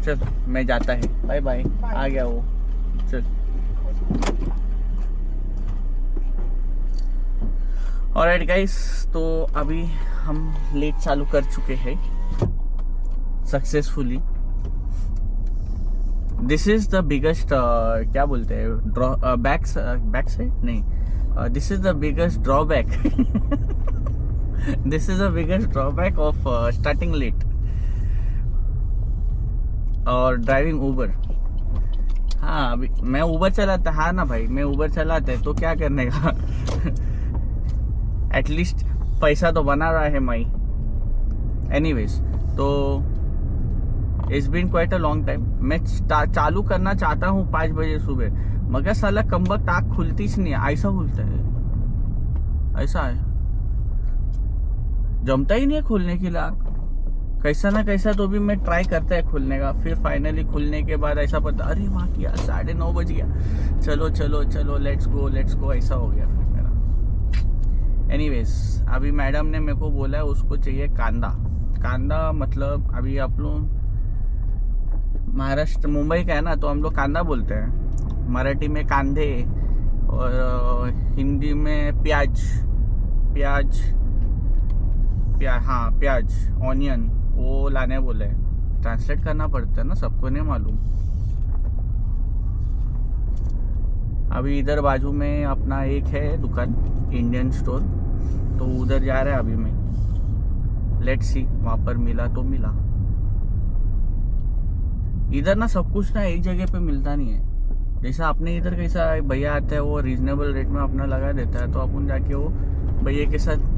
चल मैं जाता है, बाय बाय। आ गया वो, चल। ऑलराइट गाइस, तो अभी हम लेट चालू कर चुके हैं successfully. This is the biggest क्या बोलते हैं, बैक साइड नहीं, this is the biggest drawback this is the biggest drawback of starting late और ड्राइविंग उबर। हाँ, अभी मैं उबर चलाता, हाँ ना भाई, मैं उबर चलाता है तो क्या करने का एटलीस्ट पैसा तो बना रहा है माई। एनीवेज, तो it's been quite a long time. मैं चालू करना चाहता हूँ 5 बजे सुबह, मगर साला कमबख्त आँख खुलती नहीं है, ऐसा खुलता है, ऐसा है, जमता ही नहीं है खुलने के लिए आँख, कैसा ना कैसा तो भी मैं ट्राई करता है खुलने का। फिर फाइनली खुलने के बाद ऐसा पता, अरे वाह क्या 9:30 बज गया, चलो चलो चलो लेट्स गो, ऐसा हो गया फिर मेरा। एनीवेज, अभी मैडम ने मेरे को बोला है उसको चाहिए कांदा मतलब अभी आप लोग महाराष्ट्र मुंबई का है ना, तो हम लोग कांदा बोलते हैं, मराठी में कांधे और हिंदी में प्याज, ऑनियन, वो लाने बोले। ट्रांसलेट करना पड़ता है ना, सबको नहीं मालूम। अभी इधर बाजू में अपना एक है दुकान, इंडियन स्टोर, तो उधर जा रहा है अभी मैं। लेट्स सी, वहां पर मिला तो मिला। इधर ना सब कुछ ना एक जगह पे मिलता नहीं है। जैसा अपने इधर कैसा भैया आता है, वो रीजनेबल रेट में अपना लगा देता है, तो अपन जाके वो भैया के साथ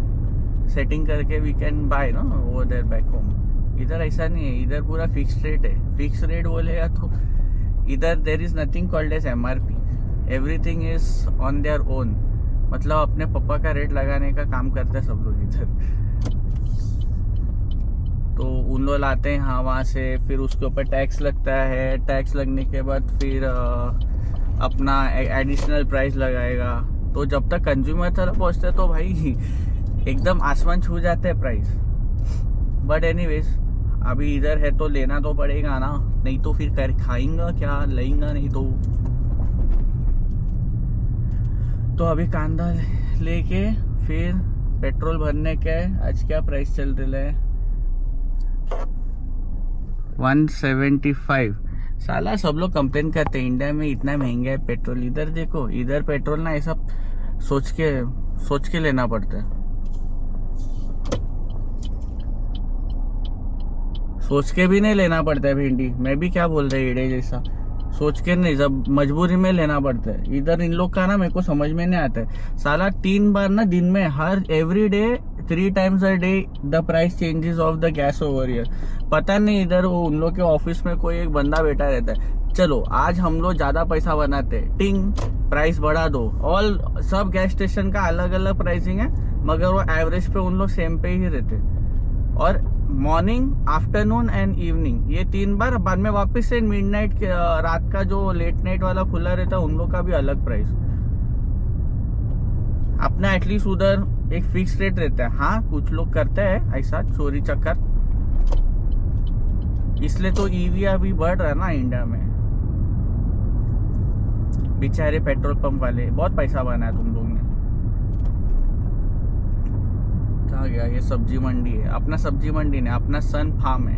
सेटिंग करके वी कैन बाय ना ओवर देयर बैक होम। इधर ऐसा नहीं है, इधर पूरा फिक्स रेट है। फिक्स रेट बोलेगा तो इधर there is nothing called as MRP, everything is on their own. मतलब अपने पापा का रेट लगाने का काम करते हैं सब लोग इधर। तो उन लोग लाते हैं हाँ वहाँ से, फिर उसके ऊपर टैक्स लगता है, टैक्स लगने के बाद फिर अपना एडिशनल प्राइस लगाएगा। तो जब तक कंज्यूमर तक पहुँचते हैं तो भाई एकदम आसमान छू जाते हैं प्राइस। बट एनीवेज, अभी इधर है तो लेना तो पड़ेगा ना, नहीं तो फिर कर खाएंगा क्या, लेंगा नहीं तो अभी कांदा लेके फिर पेट्रोल भरने के। आज क्या प्राइस चल रहा है, 175। साला सब लोग कंप्लेन करते हैं इंडिया में इतना महंगा है पेट्रोल। इधर देखो, इधर पेट्रोल ना ऐसा सोच के लेना पड़ता है, सोच के भी नहीं लेना पड़ता है भिंडी। मैं भी क्या बोल रहा है ईड़े जैसा, सोच के नहीं, जब मजबूरी में लेना पड़ता है। इधर इन लोग का ना मेरे को समझ में नहीं आता है, साला 3 बार ना दिन में, हर every day 3 times a day the price changes of the gas over here. पता नहीं इधर वो उन लोग के ऑफिस में कोई एक बंदा बैठा रहता है, चलो आज हम लोग ज्यादा पैसा बनाते हैं, टिंग प्राइस बढ़ा दो। ऑल सब गैस स्टेशन का अलग अलग प्राइसिंग है, मगर वो एवरेज पे उन लोग सेम पे ही रहते। और मॉर्निंग, आफ्टरनून एंड इवनिंग, ये 3 बार, बाद में वापस से मिडनाइट रात का जो लेट नाइट वाला खुला रहता है उन लोग का भी अलग प्राइस। अपना एटलीस्ट उधर एक फिक्स रेट रहता है। हाँ, कुछ लोग करते हैं ऐसा चोरी चक्कर, इसलिए तो ईवी अभी बढ़ रहा है ना इंडिया में। बेचारे पेट्रोल पंप वाले बहुत पैसा बनाया तुम लोग ने। कहा गया, ये सब्जी मंडी है, अपना सब्जी मंडी ने, अपना सन फार्म है,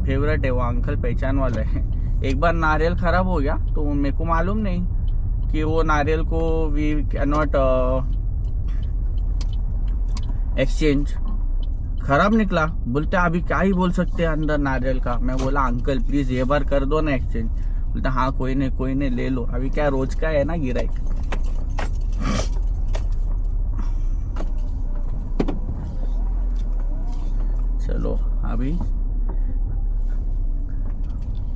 फेवरेट है, वो अंकल पहचान वाले हैं। एक बार नारियल खराब हो गया तो मेरे को मालूम नहीं कि वो नारियल को वी कैन नॉट एक्सचेंज, खराब निकला। बोलते अभी क्या ही बोल सकते हैं अंदर नारियल का। मैं बोला अंकल प्लीज ये बार कर दो ना एक्सचेंज। बोलता हाँ कोई नहीं ले लो। अभी क्या रोज का है ना गिराई। चलो अभी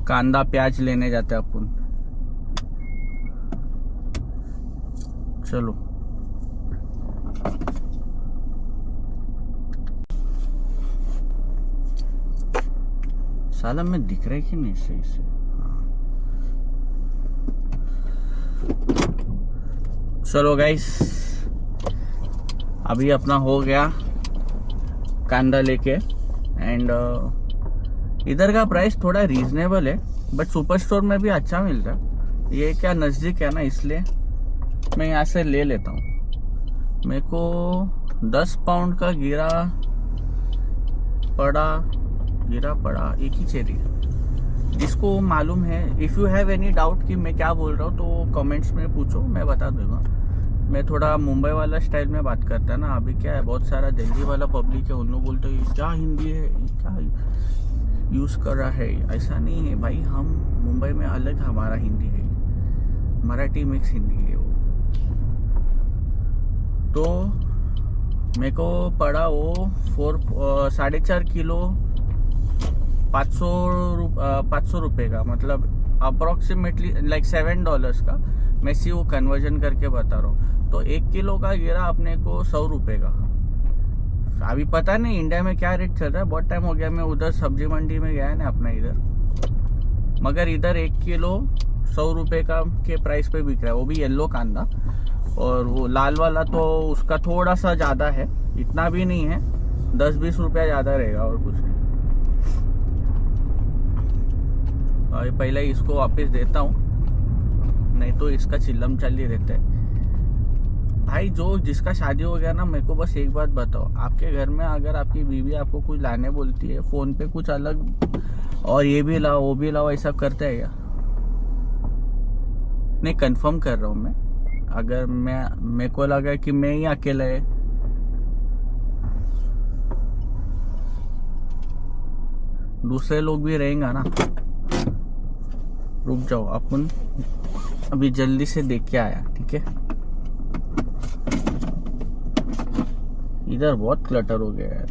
कांदा प्याज लेने जाते हैं अपन। चलो साला में दिख रहा है कि नहीं सही से? हाँ। चलो गाइस, अभी अपना हो गया कांदा लेके। एंड इधर का प्राइस थोड़ा रीजनेबल है, बट सुपर स्टोर में भी अच्छा मिलता है। ये क्या नज़दीक है ना, इसलिए मैं यहाँ से ले लेता हूँ। मेरे को 10 पाउंड का गिरा पड़ा एक ही चेरी। जिसको मालूम है, if you have any doubt कि मैं क्या बोल रहा हूँ तो कमेंट्स में पूछो, मैं बता दूंगा। मैं थोड़ा मुंबई वाला स्टाइल में बात करता है ना। अभी क्या है, बहुत सारा दिल्ली वाला पब्लिक है, उन लोग बोलते हैं क्या हिंदी है, क्या यूज़ कर रहा है। ऐसा नहीं है भाई, हम मुंबई में अलग हमारा हिंदी है, मराठी मिक्स हिंदी है वो। तो मेरे को पड़ा वो 4.5 किलो 500 रुपये का, मतलब अप्रोक्सीमेटली लाइक $7 का। मैं सी वो कन्वर्जन करके बता रहा हूँ। तो 1 किलो का गिरा अपने को 100 रुपये का। अभी पता नहीं इंडिया में क्या रेट चल रहा है, बहुत टाइम हो गया मैं उधर सब्जी मंडी में गया है ना अपना इधर, मगर इधर 1 किलो 100 रुपये का के प्राइस पे बिक रहा है, वो भी येलो कांदा। और वो लाल वाला तो उसका थोड़ा सा ज़्यादा है, इतना भी नहीं है, 10-20 रुपया ज़्यादा रहेगा और कुछ नहीं। और पहले इसको वापस देता हूँ, नहीं तो इसका चिल्लम चल ही रहता है। भाई जो जिसका शादी हो गया ना, मेरे को बस एक बात बताओ, आपके घर में अगर आपकी बीवी आपको कुछ लाने बोलती है फ़ोन पे कुछ अलग, और ये भी लाओ वो भी लाओ, ऐसा करता है क्या? नहीं, कंफर्म कर रहा हूँ मैं। अगर मेरे को लगा कि मैं ही अकेला है, दूसरे लोग भी रहेंगे ना। रुक जाओ, अपन अभी जल्दी से देख के आया, ठीक है। इधर बहुत क्लटर हो गया यार।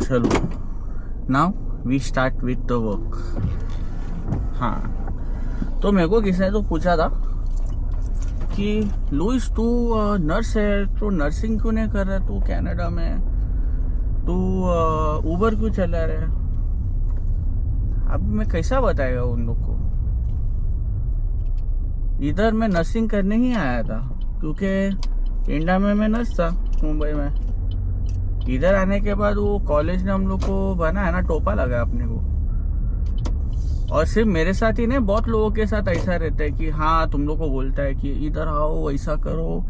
चलो, now we start with the work. हाँ, तो मेरे को किसी ने तो पूछा था कि लुइस तू नर्स है तो नर्सिंग क्यों नहीं कर रहा तू कनाडा में, तू उबर क्यों चला रहा है। अब मैं कैसा बताएगा उन लोग को। इधर मैं नर्सिंग करने ही आया था, क्योंकि इंडिया में मैं नर्स था मुंबई में। इधर आने के बाद वो कॉलेज ने हम लोग को बना है ना, टोपा लगा अपने को। और सिर्फ मेरे साथ ही नहीं, बहुत लोगों के साथ ऐसा रहता है कि हाँ तुम लोग को बोलता है कि इधर आओ, ऐसा करो,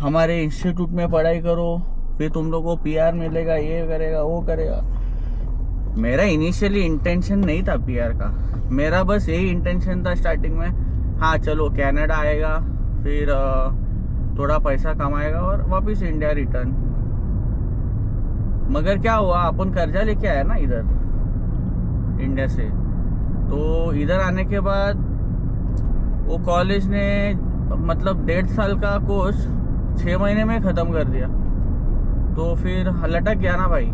हमारे इंस्टीट्यूट में पढ़ाई करो, फिर तुम लोग को PR मिलेगा, ये करेगा वो करेगा। मेरा इनिशियली इंटेंशन नहीं था PR का, मेरा बस यही इंटेंशन था स्टार्टिंग में, हाँ चलो कनाडा आएगा, फिर थोड़ा पैसा कमाएगा और वापस इंडिया रिटर्न। मगर क्या हुआ, अपन कर्जा लेके आया ना इधर इंडिया से। तो इधर आने के बाद वो कॉलेज ने मतलब 1.5 साल का कोर्स 6 महीने में ख़त्म कर दिया। तो फिर लटक गया ना भाई।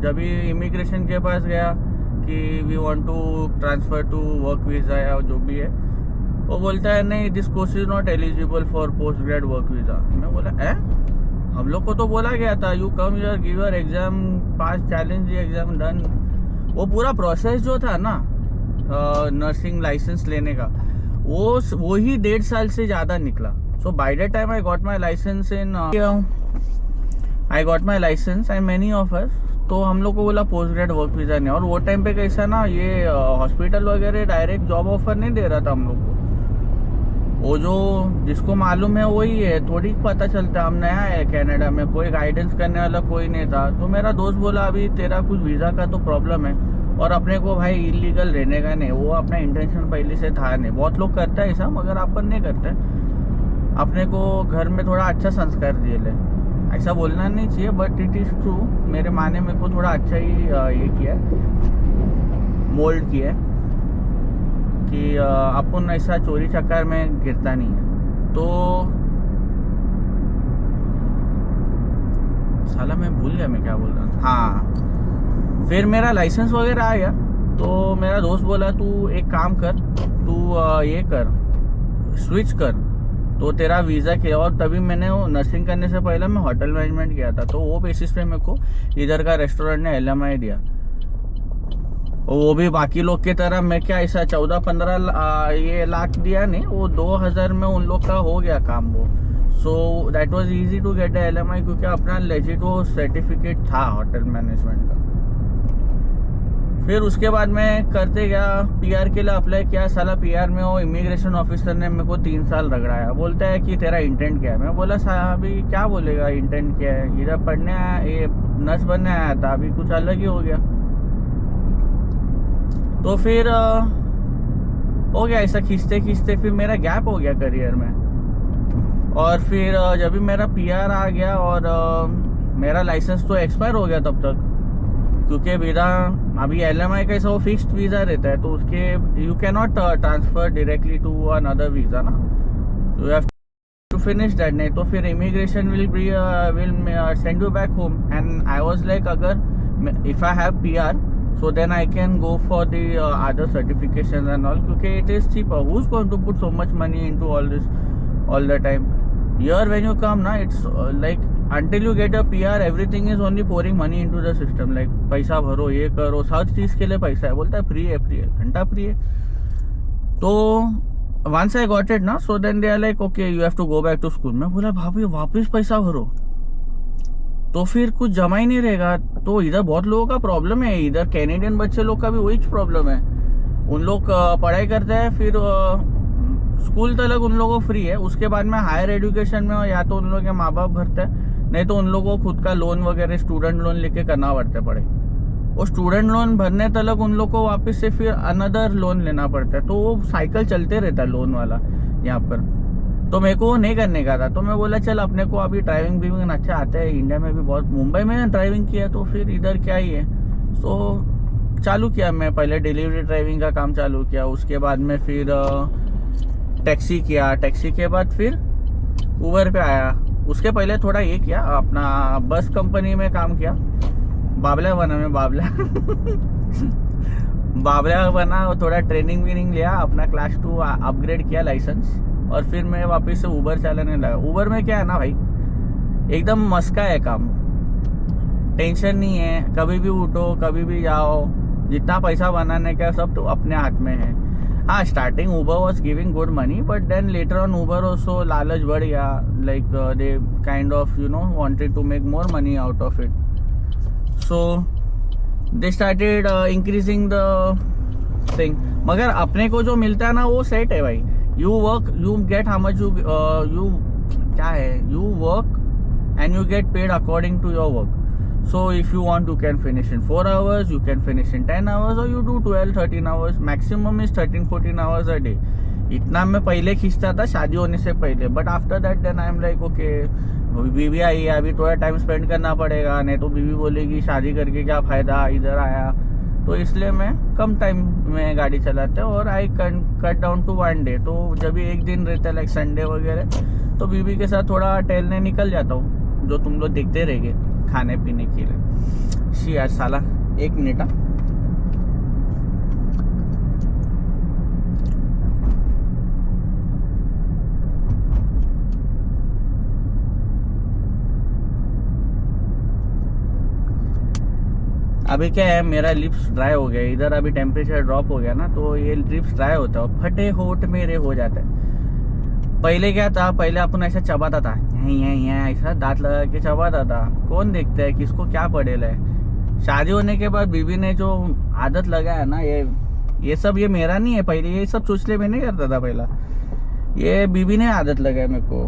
जब भी इमिग्रेशन के पास गया कि we want to transfer to work visa या जो भी है, वो बोलता है नहीं, this course is not eligible for post grad work visa. मैं बोला हम लोग को तो बोला गया था you come here, give your exam, pass, challenge exam, done. वो पूरा प्रोसेस जो था ना नर्सिंग लाइसेंस लेने का, वो ही 1.5 साल से ज़्यादा निकला। So by the time I got my license and many of us, तो हम लोग को बोला पोस्ट ग्रेड वर्क वीज़ा नहीं। और वो टाइम पे कैसा ना, ये हॉस्पिटल वगैरह डायरेक्ट जॉब ऑफर नहीं दे रहा था हम लोग को। वो जो जिसको मालूम है वही है, थोड़ी पता चलता। हम नया है कनाडा में, कोई गाइडेंस करने वाला कोई नहीं था। तो मेरा दोस्त बोला अभी तेरा कुछ वीज़ा का तो प्रॉब्लम है, और अपने को भाई इलीगल रहने का नहीं, वो अपना इंटेंशन पहले से था नहीं। बहुत लोग करता है ऐसा, मगर अपन नहीं करते। अपने को घर में थोड़ा अच्छा संस्कार दिए ले, ऐसा बोलना नहीं चाहिए बट इट इज़ ट्रू। मेरे माने मेरे को थोड़ा अच्छा ही ये किया है, मोल्ड किया है कि अपन ऐसा चोरी चक्कर में गिरता नहीं है। तो साला मैं भूल गया मैं क्या बोल रहा था। हाँ, फिर मेरा लाइसेंस वगैरह आ गया। तो मेरा दोस्त बोला तू एक काम कर, तू ये कर, स्विच कर, तो तेरा वीज़ा के। और तभी मैंने वो नर्सिंग करने से पहले मैं होटल मैनेजमेंट किया था, तो वो बेसिस पे मेरे को इधर का रेस्टोरेंट ने LMI दिया। वो भी बाकी लोग की तरह मैं क्या ऐसा 14-15 ये लाख दिया नहीं, वो 2000 में उन लोग का हो गया काम वो। So that was easy to get the LMI, क्योंकि अपना लेजिट वो सर्टिफिकेट था होटल मैनेजमेंट का। फिर उसके बाद मैं करते गया, पीआर के लिए अप्लाई किया। साला पीआर में वो इमिग्रेशन ऑफिसर ने मेरे को 3 साल रगड़ाया। बोलता है कि तेरा इंटेंट क्या है। मैं बोला साहब अभी क्या बोलेगा इंटेंट क्या है, इधर पढ़ने आया, ये नर्स बनने आया था, अभी कुछ अलग ही हो गया। तो फिर हो गया ऐसा खींचते खींचते, फिर मेरा गैप हो गया करियर में। और फिर जब भी मेरा पीआर आ गया और मेरा लाइसेंस तो एक्सपायर हो गया तब तक, क्योंकि वीजा अभी एलएमआई का ऐसा वो फिक्स्ड वीजा रहता है, तो उसके you can not transfer directly to another visa ना, you have to finish that. नहीं तो फिर immigration will send you back home. And I was like अगर if I have PR so then I can go for the other certifications and all, क्योंकि it is cheaper. Who's going to put so much money into all this all the time? Here when you come na, it's like until you get a PR everything is only pouring money into the system, like पैसा भरो, ये करो, हर चीज के लिए पैसा है। बोलता है फ्री है, घंटा फ्री है। तो once I got it ना, so then they are like okay you have to go back to school। मैं बोला भाभी वापस पैसा भरो, तो फिर कुछ जमा ही नहीं रहेगा। तो इधर बहुत लोगों का प्रॉब्लम है, इधर कैनेडियन बच्चे लोग का भी वही प्रॉब्लम है। उन लोग पढ़ाई करते हैं, फिर स्कूल तक उन लोगों को फ्री है, उसके बाद में हायर एजुकेशन में या तो उन लोग के माँ बाप भरते हैं, नहीं तो उन लोगों को खुद का लोन वगैरह स्टूडेंट लोन लेके करना पड़ता है पढ़ाई। वो स्टूडेंट लोन भरने तक उन लोग को वापस से फिर अनदर लोन लेना पड़ता है। तो वो साइकिल चलते रहता है लोन वाला यहाँ पर। तो मेरे को नहीं करने का था, तो मैं बोला चल अपने को अभी ड्राइविंग भी अच्छा आता है, इंडिया में भी बहुत, मुंबई में ड्राइविंग किया, तो फिर इधर क्या ही है। तो चालू किया मैं, पहले डिलीवरी ड्राइविंग का काम चालू किया, उसके बाद में फिर टैक्सी किया, टैक्सी के बाद फिर उबर पे आया। उसके पहले थोड़ा ये किया, अपना बस कंपनी में काम किया, बाबला बना मैं, बाबला बना, थोड़ा ट्रेनिंग व्रेनिंग लिया, अपना क्लास 2 अपग्रेड किया लाइसेंस, और फिर मैं वापस से उबर चलाने लगा। उबर में क्या है ना भाई, एकदम मस्का है काम, टेंशन नहीं है, कभी भी उठो कभी भी जाओ, जितना पैसा बनाने का सब तो अपने हाथ में है। हाँ starting Uber was giving good money, but then later on Uber also लालच बढ़ गया, like they kind of you know wanted to make more money out of it, so they started increasing the thing. मगर अपने को जो मिलता है ना वो सेट है भाई। You work, you get how much you क्या है, you work and you get paid according to your work. So if you want you can finish in 4 hours, you can finish in 10 hours, or you do 12-13 hours, maximum is 13-14 hours a day। इतना मैं पहले खींचता था शादी होने से पहले, but after that then I am like okay बीवी आई है, अभी थोड़ा टाइम स्पेंड करना पड़ेगा, नहीं तो बीवी बोलेगी शादी करके क्या फायदा, इधर आया। तो इसलिए मैं कम टाइम में गाड़ी चलाते हैं, और I cut down to 1 day. तो जब भी एक दिन रहता है लाइक संडे वगैरह, तो बीवी के साथ थोड़ा टहलने निकल जाता हूँ, जो तुम लोग देखते रहेंगे खाने पीने के लिए। शी यार साला 1 मिनट। अभी क्या है, मेरा लिप्स ड्राई हो गया, इधर अभी टेम्परेचर ड्रॉप हो गया ना, तो ये लिप्स ड्राई होता है, फटे होठ मेरे हो जाता है। पहले क्या था, पहले अपन ऐसा चबाता था, यहाँ ऐसा दांत लगा के चबाता था, कौन देखता है किसको क्या पड़ेला है। शादी होने के बाद बीवी ने जो आदत लगाया ना, ये सब ये मेरा नहीं है, पहले ये सब चुचले में नहीं करता था पहला, ये बीवी ने आदत लगाया मेरे को,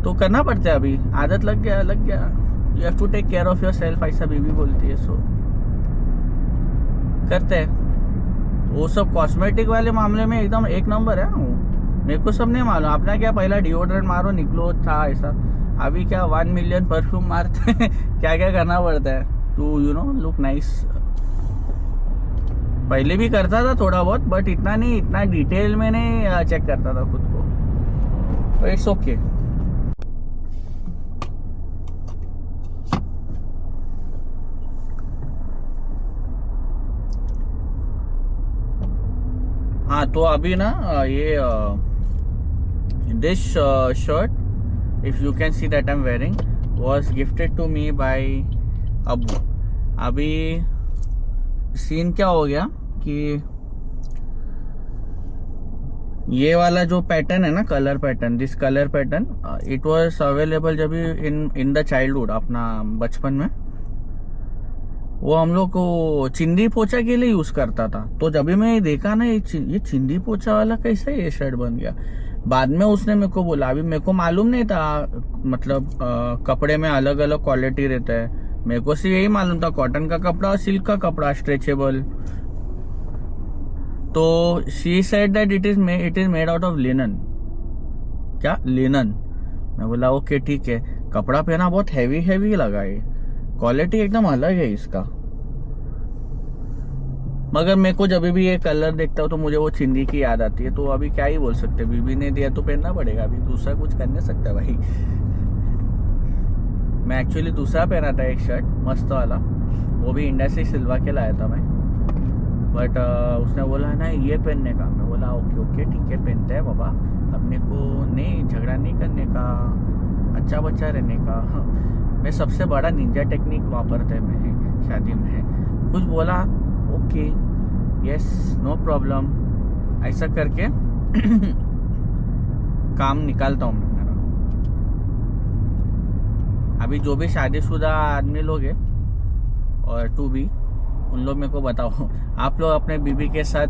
तो करना पड़ता है। अभी आदत लग गया। You have to take care of yourself, ऐसा बीवी बोलती है, सो करते हैं। वो सब कॉस्मेटिक वाले मामले में एकदम 1 नंबर है। मेरे को सब नहीं मालूम, अपना क्या पहला डिओड्रेंट मारो निकलो था ऐसा, अभी क्या 1 मिलियन परफ्यूम मारते हैं क्या क्या करना पड़ता है to you know look nice. पहले भी करता था थोड़ा बहुत, बट इतना नहीं, इतना डिटेल में नहीं चेक करता था खुद को, इट्स ओके। हाँ तो अभी ना ये this shirt if you can see that I am wearing was gifted to me by Abu. अभी सीन क्या हो गया कि ये वाला जो पैटर्न है ना, colour pattern, this colour pattern it was available जब इन द चाइल्डहुड, अपना बचपन में। वो हम लोग को चिंदी पोछा के लिए यूज करता था। तो जब भी मैं देखा ना, ये चिंदी पोछा वाला कैसे ये शर्ट बन गया। बाद में उसने मेरे को बोला, अभी मेरे को मालूम नहीं था, मतलब कपड़े में अलग अलग क्वालिटी रहता है। मेरे को सिर्फ यही मालूम था कॉटन का कपड़ा और सिल्क का कपड़ा स्ट्रेचेबल। तो she said that it is made out of linen. क्या लिनन? मैं बोला ओके ठीक है। कपड़ा पहना बहुत हैवी लगा, ये क्वालिटी एकदम अलग है इसका। मगर मेरे को जब भी ये कलर देखता हूँ तो मुझे वो चिंदी की याद आती है। तो अभी क्या ही बोल सकते, बीबी ने दिया तो पहनना पड़ेगा, अभी दूसरा कुछ कर नहीं सकता भाई। मैं एक्चुअली दूसरा पहना था एक शर्ट मस्त वाला, वो भी इंडिया से सिलवा के लाया था मैं। बट उसने बोला ना ये पहनने का। मैं बोला ओके ठीक है, पहनते हैं बाबा, अपने को नहीं झगड़ा नहीं करने का, अच्छा बच्चा रहने का। मैं सबसे बड़ा निंजा टेक्निक वापरते मैं शादी में। कुछ बोला ओके यस नो प्रॉब्लम, ऐसा करके काम निकालता हूँ मैं मेरा। अभी जो भी शादीशुदा आदमी लोग हैं और टू बी, उन लोग मेरे को बताओ, आप लोग अपने बीबी के साथ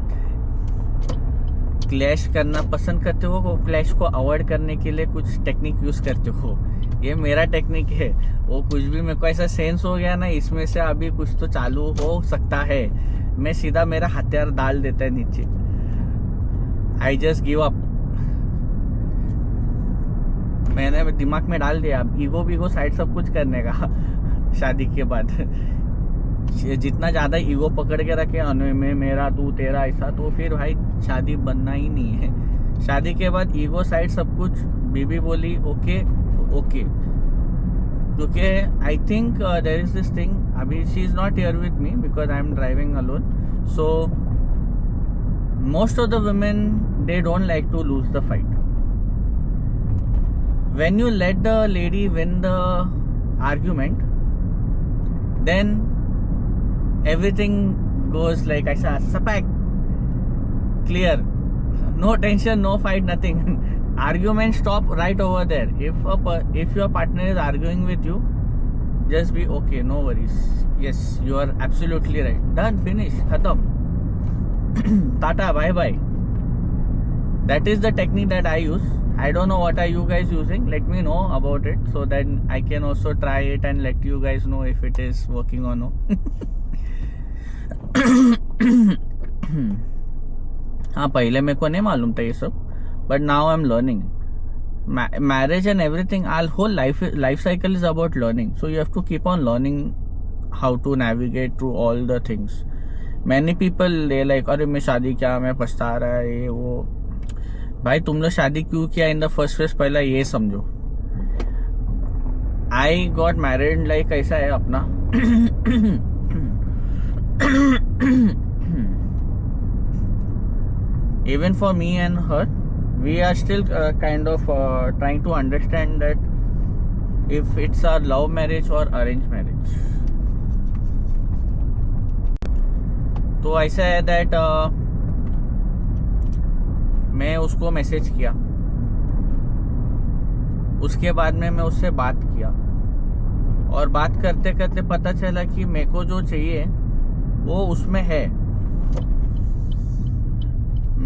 क्लैश करना पसंद करते हो? वो क्लैश को अवॉइड करने के लिए कुछ टेक्निक यूज करते हो? ये मेरा टेक्निक है। वो कुछ भी मेरे को ऐसा सेंस हो गया ना, इसमें से अभी कुछ तो चालू हो सकता है, मैं सीधा मेरा हथियार डाल देता है नीचे। I just give up. मैंने दिमाग में डाल दिया अब ईगो साइड सब कुछ करने का। शादी के बाद जितना ज्यादा ईगो पकड़ के रखे अनु में मेरा तू तेरा ऐसा, तो फिर भाई शादी बनना ही नहीं है। शादी के बाद ईगो साइड सब कुछ। बीबी बोली ओके तो ओके, क्योंकि I think there is this thing, अभी she is not here with me because I am driving alone. So most of the women they don't like to lose the fight. When you let the lady win the argument, then everything goes like aisa sapak, clear, no tension, no fight, nothing. Argument stop right over there. If your partner is arguing with you, just be okay, no worries, yes you are absolutely right, done, finish, khatam. Tata, bye bye. That is the technique that I use. I don't know what are you guys using. Let me know about it so that I can also try it and let you guys know if it is working or no. हाँ, पहले मेरे को नहीं मालूम था ये सब, but now I'm learning. Marriage and everything, our whole life cycle is about learning. So you have to keep on learning how to navigate through all the things. Many people they like, अरे मैं शादी क्या, मैं पछता रहा है ये वो। भाई तुम लोग शादी क्यों किया इन द फर्स्ट प्लेस, पहला ये समझो। आई गॉट मैरिड लाइक ऐसा है अपना। Even for me and her, we are still kind of trying to understand that if it's our love marriage और अरेंज मैरिज। तो ऐसा है दैट मैं उसको मैसेज किया, उसके बाद में मैं उससे बात किया, और बात करते करते पता चला कि मेरे को जो चाहिए वो उसमें है,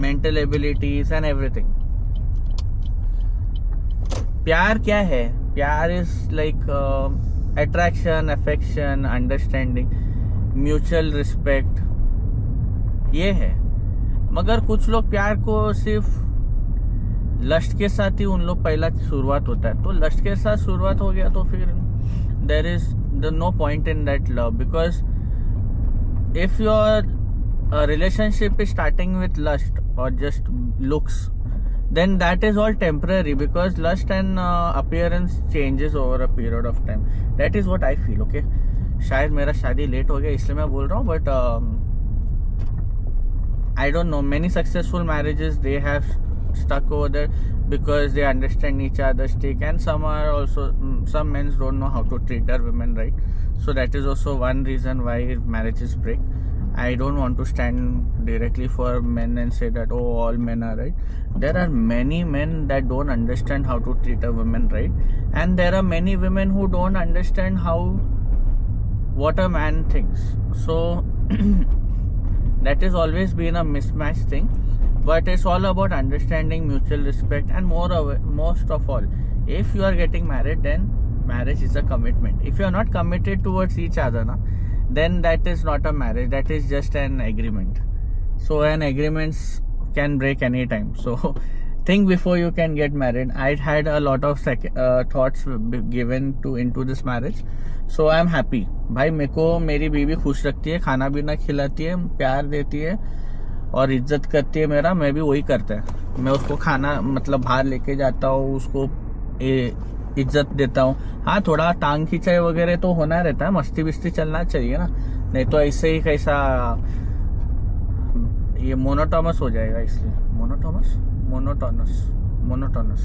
मेंटल एबिलिटीज एंड एवरीथिंग। प्यार क्या है? प्यार is like attraction, affection, understanding, mutual respect, ये है। मगर कुछ लोग प्यार को सिर्फ लस्ट के साथ ही उन लोग पहला शुरुआत होता है। तो लस्ट के साथ शुरुआत हो गया तो फिर there is no point in that love, because if your relationship is starting with lust और just looks, then that is all temporary, because lust and appearance changes over a period of time. That is what I feel. Okay, शायद मेरा शादी late हो गया इसलिए मैं बोल रहा हूँ, but I don't know, many successful marriages they have stuck over there because they understand each other's take, and some are also, some men don't know how to treat their women right. So that is also one reason why marriages break. I don't want to stand directly for men and say that oh all men are right. There are many men that don't understand how to treat a woman right, and there are many women who don't understand how what a man thinks. So that has always been a mismatched thing, but it's all about understanding, mutual respect, and most of all, if you are getting married, then marriage is a commitment. If you are not committed towards each other na, then that is not a marriage, that is just an agreement. So an agreements can break anytime. So think before you can get married. I had a lot of thoughts given to into this marriage. So I am happy. भाई मेरे को मेरी बीवी खुश रखती है, खाना पीना खिलाती है, प्यार देती है और इज्जत करती है मेरा, मैं भी वही करता है। मैं उसको खाना मतलब बाहर लेके जाता हूँ, उसको इज्जत देता हूँ। हाँ, थोड़ा टांग खींचाई वगैरह तो होना रहता है, मस्ती बिस्ती चलना चाहिए ना, नहीं तो ऐसे ही कैसा ये मोनोटोनस हो जाएगा। इसलिए मोनोटोनस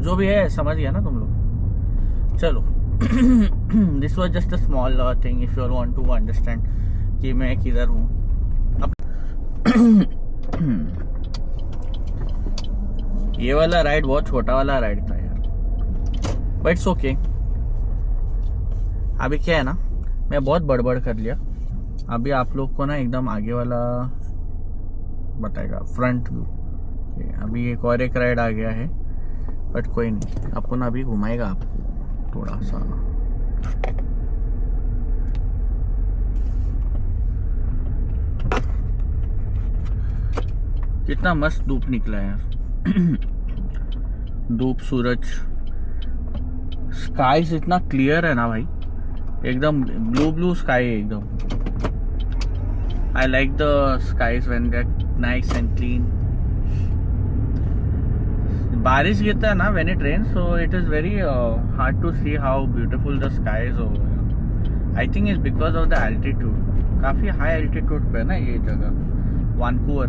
जो भी है, समझ गया ना तुम लोग। चलो this was just a small thing if you want to understand कि मैं किधर हूँ। ये वाला राइड बहुत छोटा वाला राइड था यार, बट इट्स ओके। अभी क्या है ना, मैं बहुत बड़बड़ कर लिया। अभी आप लोग को ना एकदम आगे वाला बताएगा, फ्रंट व्यू। अभी एक और एक राइड आ गया है, बट कोई नहीं, आपको ना अभी घुमाएगा आपको थोड़ा सा। कितना मस्त धूप निकला है यार। धूप, सूरज, स्काईज इतना क्लियर है ना भाई, एकदम ब्लू स्काई है एकदम। I like the skies when they're nice and clean. बारिश गिरता है ना when it rains, so it is very hard to see how beautiful the sky is over here. I think it's because of the altitude. काफी high altitude पे है ना ये जगह, वैंकूवर।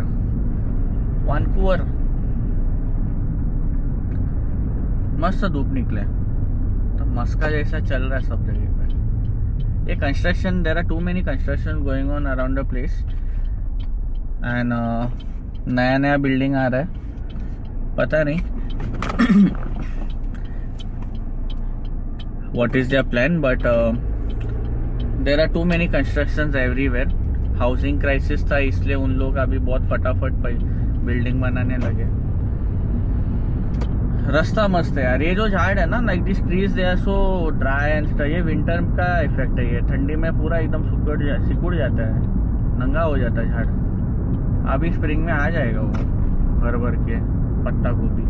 मस्त धूप निकले, तो मस्का जैसा चल रहा है सब जगह पे। ये construction, there are too many construction going on around the place, and नया बिल्डिंग आ रहा है, पता नहीं what is their plan, but there are too many constructions everywhere. Housing crisis था, इसलिए उन लोग अभी बहुत फटाफट बिल्डिंग बनाने लगे। रास्ता मस्त है यार। ये जो झाड़ है ना, like this trees they are so dry and ये विंटर का इफेक्ट है। ये ठंडी में पूरा एकदम सिकुड़ जाता है, नंगा हो जाता है झाड़। अभी स्प्रिंग में आ जाएगा वो भर के पत्ता गोभी।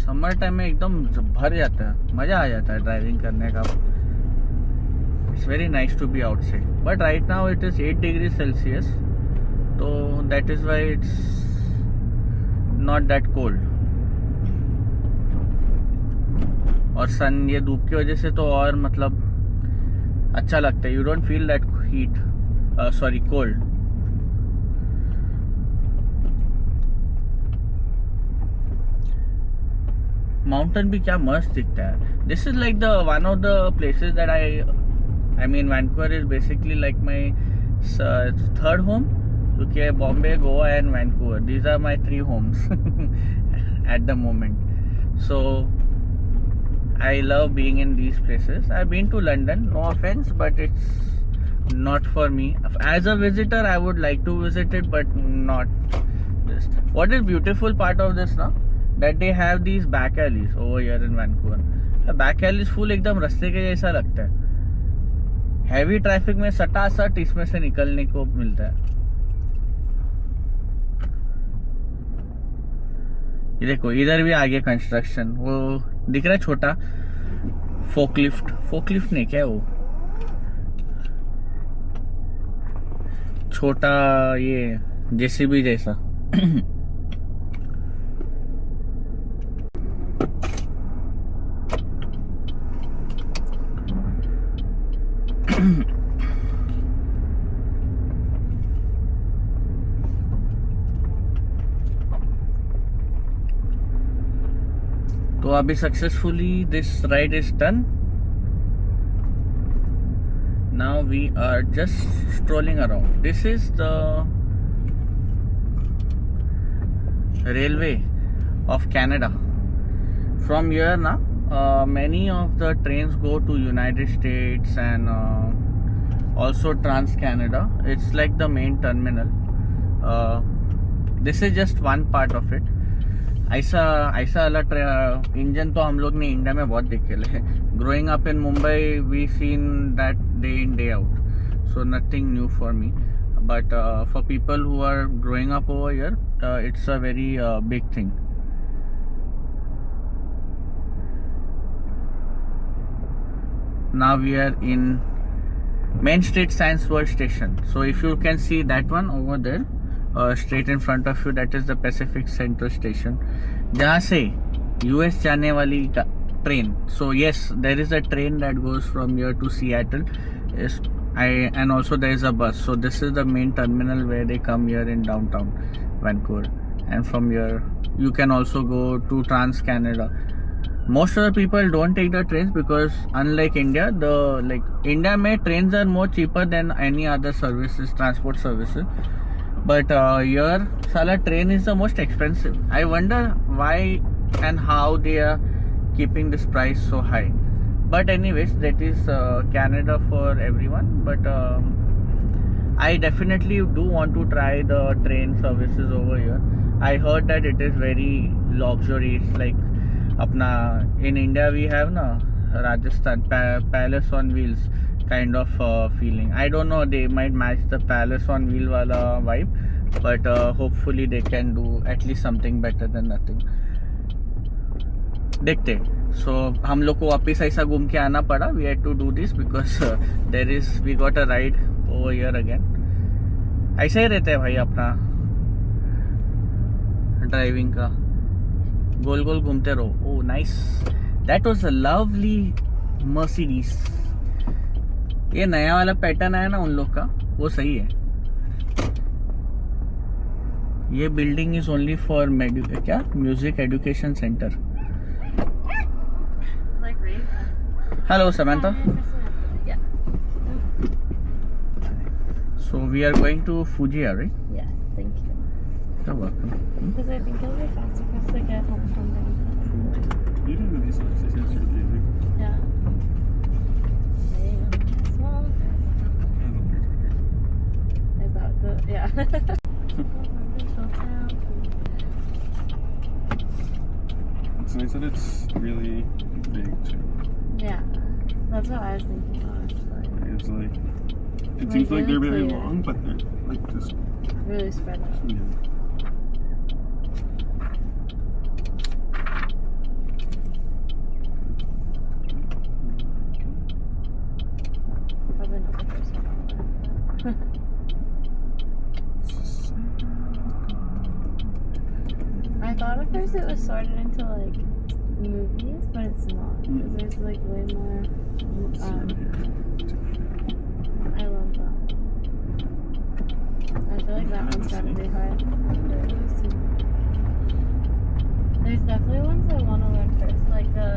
समर टाइम में एकदम भर जाता है, मजा आ जाता है ड्राइविंग करने का। It's very nice to be outside, but right now it is 8 degree Celsius, तो that is why it's not that cold. और सन, ये धूप की वजह से तो और मतलब अच्छा लगता है। You don't feel that heat, sorry cold. Mountain भी क्या मस्त दिखता है। This is like the one of the places that I mean Vancouver is basically like my third home, क्योंकि Bombay, Goa and Vancouver, these are my 3 homes at the moment. So I love being in these places. I have been to London, no offence, but it's not for me. As a visitor I would like to visit it, but not this. What is beautiful part of this now, that they have these back alleys over here in Vancouver. The back alleys full एकदम रास्ते के जैसा लगता है। Heavy traffic में सटासट इसमें से निकलने को मिलता है। ये देखो, इधर भी आगे कंस्ट्रक्शन, वो दिख रहा है छोटा फोकलिफ्ट नहीं, क्या है वो, छोटा ये जेसीबी जैसा। तो अभी successfully this ride is done. Now we are just strolling around. This is the railway of Canada. From here now, many of the trains go to United States and also Trans Canada. It's like the main terminal. This is just one part of it. ऐसा वाला engine तो हम लोग ने India में बहुत देखे ले. Growing up in Mumbai, we seen that day in day out. So nothing new for me. But for people who are growing up over here, it's a very big thing. Now we are in Main Street Science World Station. So if you can see that one over there, straight in front of you, that is the Pacific Central Station, जहाँ से US जाने वाली train. So yes, there is a train that goes from here to Seattle. And also there is a bus. So this is the main terminal where they come here in downtown Vancouver. And from here, you can also go to Trans Canada. Most of the people don't take the trains because unlike India, India mein trains are more cheaper than any other services, transport services. But here, Sala train is the most expensive. I wonder why and how they are keeping this price so high. But anyways, that is Canada for everyone. But I definitely do want to try the train services over here. I heard that it is very luxury. It's like अपना in India we have na Rajasthan Palace on Wheels kind of feeling. I don't know, they might match the Palace on Wheel wala vibe, but hopefully they can do at least something better than nothing. देखते. So हम लोग को वापस ऐसा घूम के आना पड़ा. We had to do this because we got a ride over here again. ऐसा ही रहता है भाई अपना ड्राइविंग का, गोल गोल घूमते रहो. Oh nice, that was a lovely Mercedes. ये नया वाला पैटर्न आया ना उन लोग का, वो सही है. ये बिल्डिंग इज ओनली फॉर क्या music education centre. Hello Samantha. Yeah. So we are going to Fujiya, right? Yes, thank you. You're welcome. Because I think it'll be faster for us to get home from there. You didn't know these lights, they said it's really Yeah. Small. Is that the yeah? It's nice that it's really big too. Yeah, that's what I was thinking. Honestly, It's like, it Like seems like they're really very clear. long, but they're like just, really spread out. yeah. Probably not the first one. I thought at first it was sorted into like movies, but it's not. Because there's like way more. I love that. I feel like that one's gotta be hard. There's definitely ones I want to learn first, like the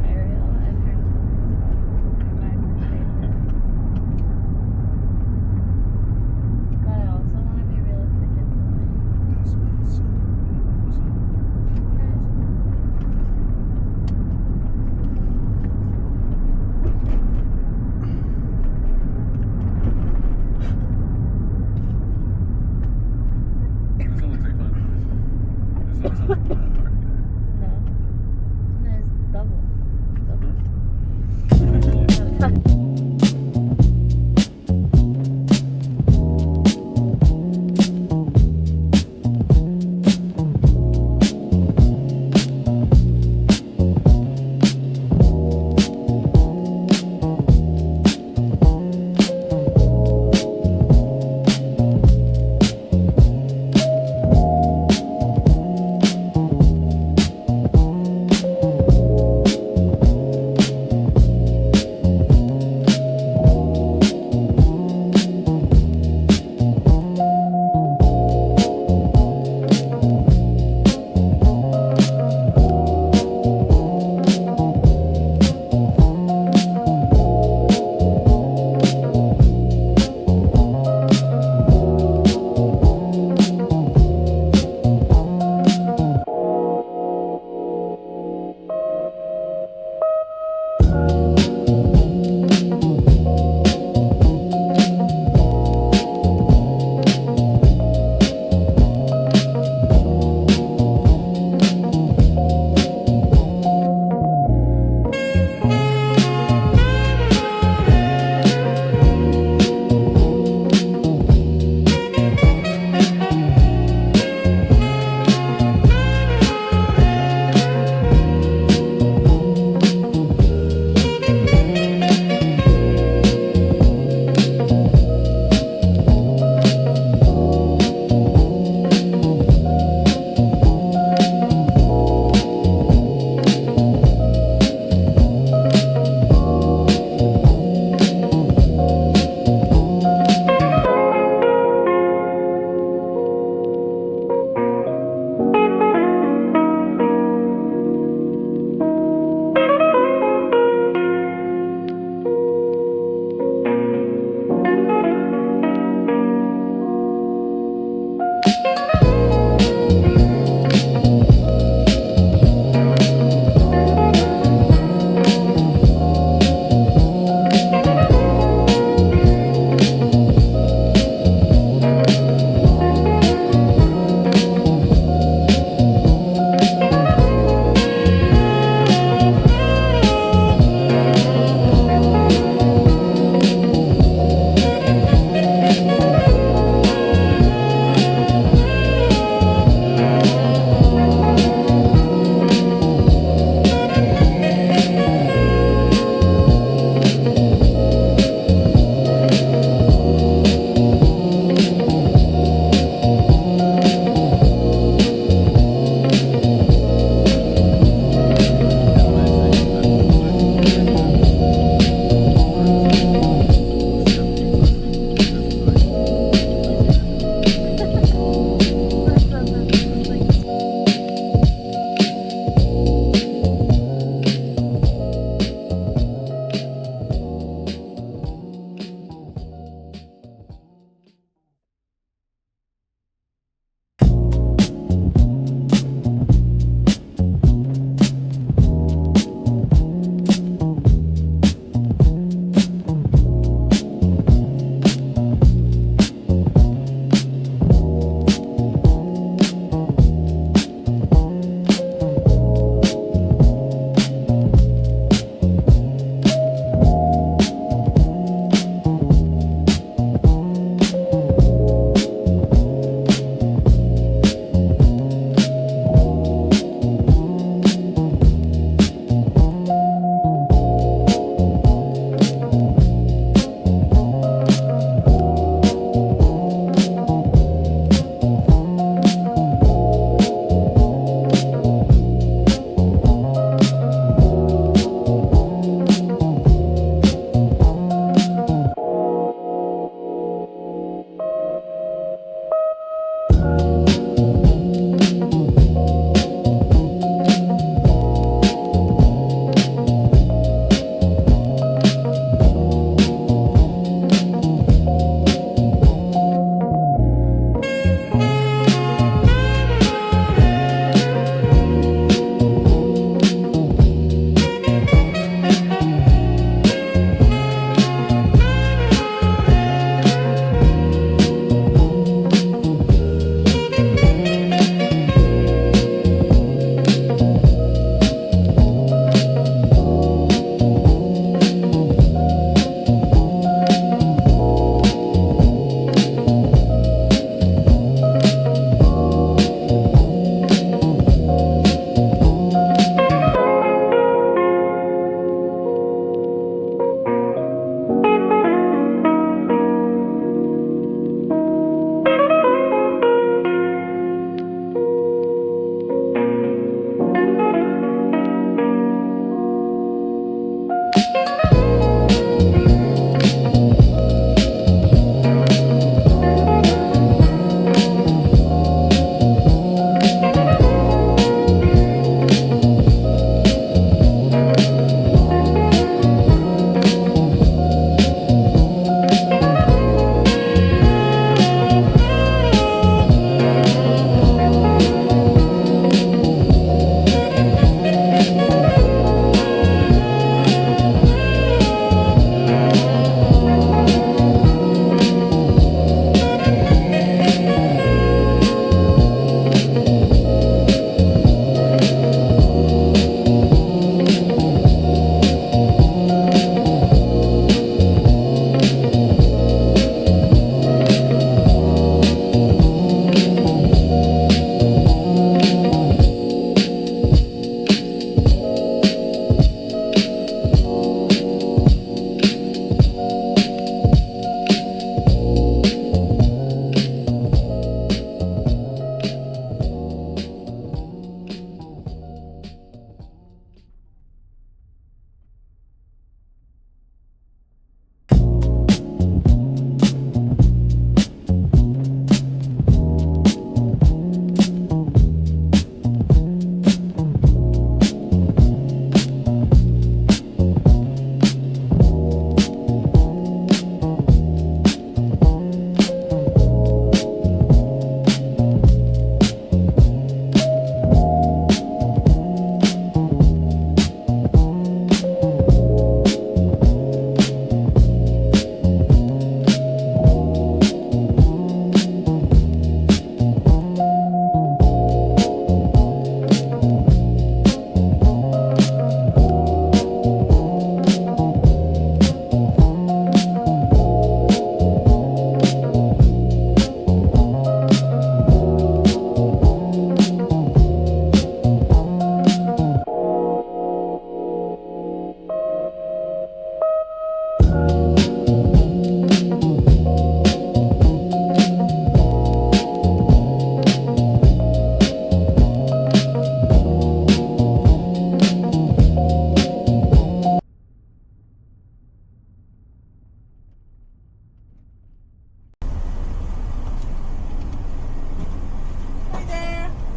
aerial and Hercules. My favorite. But I also want to be realistic and This one looks like fun. This one looks like a bad party there. no.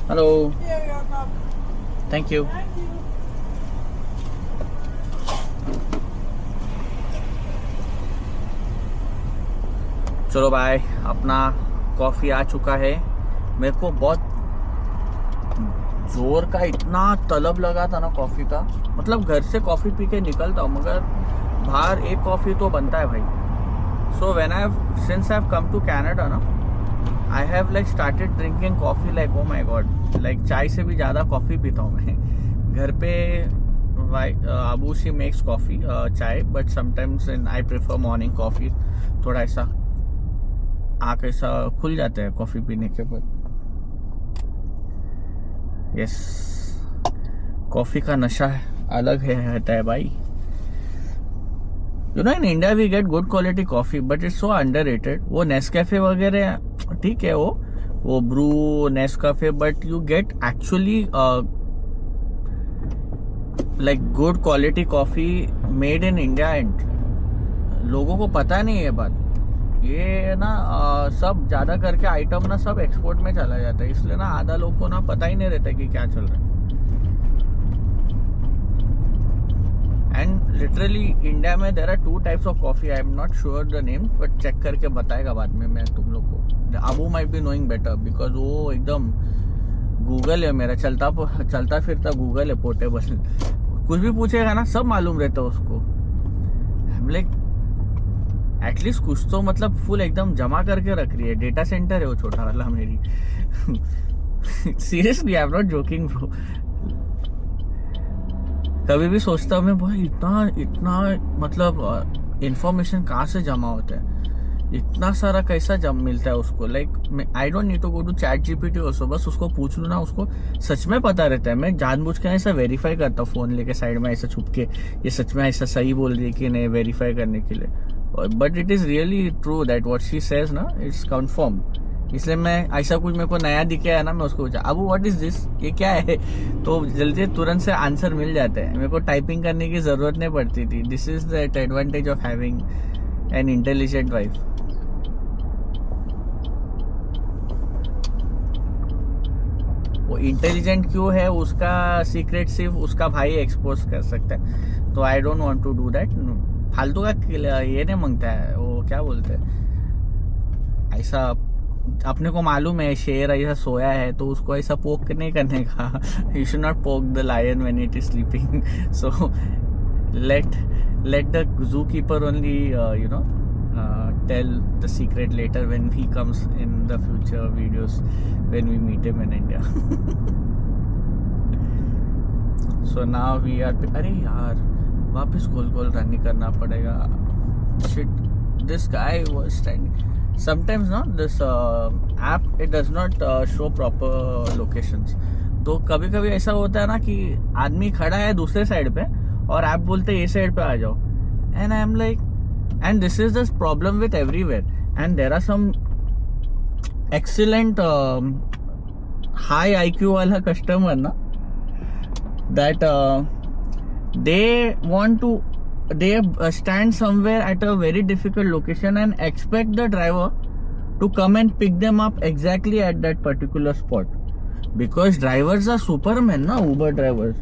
Hello. Thank you. चलो भाई, अपना coffee आ चुका है। मेरे को बहुत जोर का इतना तलब लगा था ना कॉफ़ी का, मतलब घर से कॉफ़ी पी के निकलता हूँ मगर बाहर एक कॉफ़ी तो बनता है भाई। So when since I have come to Canada ना, I have like started drinking coffee like oh my God, like चाय से भी ज़्यादा कॉफ़ी पीता हूँ मैं। घर पे आबू शी मेक्स कॉफ़ी चाय, but sometimes I prefer morning coffee. थोड़ा ऐसा आँख ऐसा खुल जाता है कॉफ़ी पीने के बाद। यस, कॉफ़ी का नशा अलग रहता है भाई। You know in India we get good quality coffee but it's so underrated. वो नेस्कैफे वगैरह ठीक है, वो Bru Nescafe, but you get actually like good quality coffee made in India and लोगों को पता नहीं है बात। ये ना सब ज़्यादा करके आइटम ना सब एक्सपोर्ट में चला जाता है, इसलिए ना आधा लोग को ना पता ही नहीं रहता कि क्या चल रहा है। एंड लिटरली इंडिया में there are 2 types of coffee, I am not sure the name, but check करके बताएगा बाद में मैं तुम लोग को। Abu might be knowing better because वो एकदम गूगल है मेरा, चलता फिरता गूगल है, पोर्टेबल। कुछ भी पूछेगा ना सब मालूम रहता है उसको। हम लाइक एटलीस्ट कुछ तो मतलब फुल एकदम जमा करके रख रही है। डेटा सेंटर है वो छोटा वाला मेरी। Seriously I am not joking bro. कभी भी सोचता हूँ मैं भाई इतना मतलब इंफॉर्मेशन कहाँ से जमा होता है, इतना सारा कैसा जम मिलता है उसको। Like I don't need to go to ChatGPT also, बस उसको पूछ लूँ ना, उसको सच में पता रहता है। मैं जानबूझ के ऐसा वेरीफाई करता हूँ फोन लेके साइड में ऐसा छुप के, ये सच में ऐसा सही बोल रही है कि नहीं, वेरीफाई करने के लिए। But it is really true that what she says ना, इट्स कंफर्म। इसलिए मैं ऐसा कुछ मेरे को नया दिखे है ना, मैं उसको पूछा अबू व्हाट इज दिस, ये क्या है, तो जल्दी तुरंत से आंसर मिल जाता है। मेरे को टाइपिंग करने की जरूरत नहीं पड़ती थी। This is the advantage of having an intelligent wife. वो इंटेलिजेंट क्यों है उसका सीक्रेट सिर्फ उसका भाई एक्सपोज कर सकता है, तो I don't want to do that. फालतू का ये नहीं मांगता है वो, क्या बोलते हैं, ऐसा अपने को मालूम है शेर ऐसा सोया है तो उसको ऐसा पोक नहीं करने का। You should not poke the lion when it is sleeping. So let the zoo keeper only you know tell the secret later when he comes in the future videos when we meet him in India. So now we are, अरे यार वापस गोल गोल run नहीं करना पड़ेगा। Shit, this guy was standing. Sometimes no, this app it does not show proper locations. तो कभी कभी ऐसा होता है ना कि आदमी खड़ा है दूसरे साइड पे और ऐप बोलते हैं ये साइड पे आ जाओ, and I am like, and this is the problem with everywhere, and there are some excellent high IQ wala customer na, that they stand somewhere at a very difficult location and expect the driver to come and pick them up exactly at that particular spot, because drivers are supermen na, Uber drivers.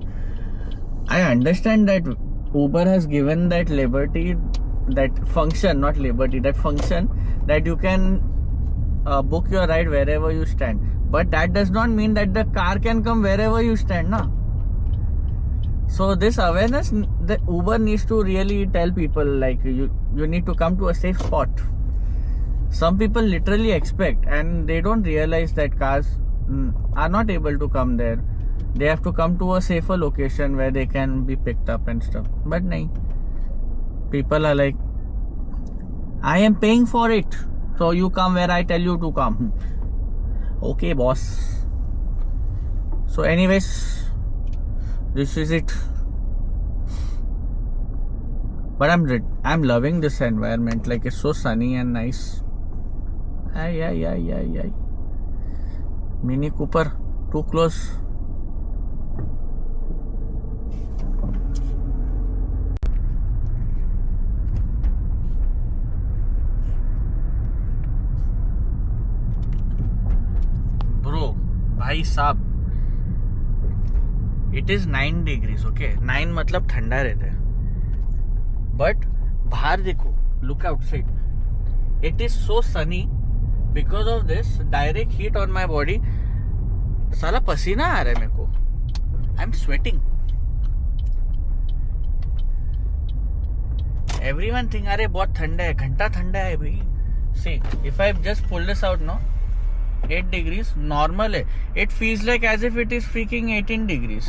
I understand that Uber has given that liberty, that function, not liberty, that function that you can book your ride wherever you stand, but that does not mean that the car can come wherever you stand na. So this awareness, the Uber needs to really tell people like you need to come to a safe spot. Some people literally expect and they don't realize that cars are not able to come there. They have to come to a safer location where they can be picked up and stuff, but nahi. People are like, I am paying for it, so you come where I tell you to come. Okay, boss. So anyways, this is it. But I'm loving this environment. Like it's so sunny and nice. Ay. Mini Cooper, too close. भाई साहब, it is 9 degrees, okay 9 मतलब ठंडा रहता है, but बाहर देखो, look outside, it is so sunny because of this direct heat on my body. साला पसीना आ रहा है मेरे को, I am sweating. Everyone think अरे बहुत ठंडा है, घंटा ठंडा है भाई। See if I just pull this out no, 8 degrees normal है, it feels like as if it is freaking 18 degrees।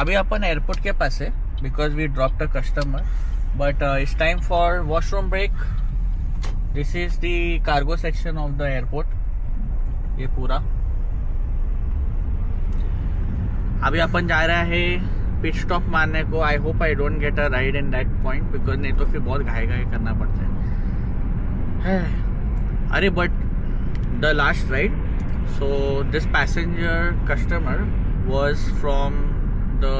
अभी अपन एयरपोर्ट के पास है because we dropped a customer, but it's time for washroom break. This is the cargo section of the airport, ये पूरा। अभी अपन जा रहा है पिट स्टॉप मारने को। I hope I don't get a ride in that point, because नहीं तो फिर बहुत घाई करना पड़ता है। अरे but the last ride, so this passenger customer was from the